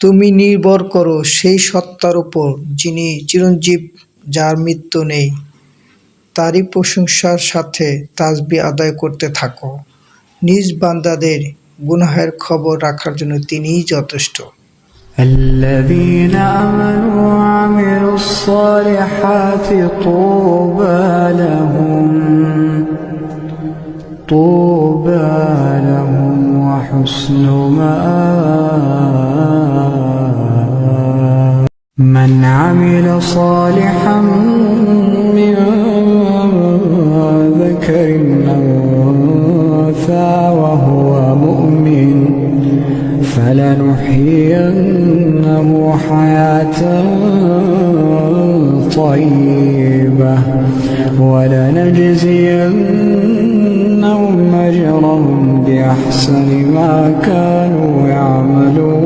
তুমি নির্ভর করো সেই সত্তার উপর যিনি চিরঞ্জীব, যার মৃত্যু নেই। তারই প্রশংসার সাথে তাসবিহ আদায় করতে থাকো। নিজ বান্দাদের গুনাহের খবর রাখার জন্য তিনিই যথেষ্ট। الذين آمنوا وعملوا الصالحات طوبى لهم وحسن مآب. من عمل صالحا من ذكر أو أنثى وهو مؤمن فلنحيينه حياة طيبة ولنجزينهم أجرهم بأحسن ما كانوا يعملون.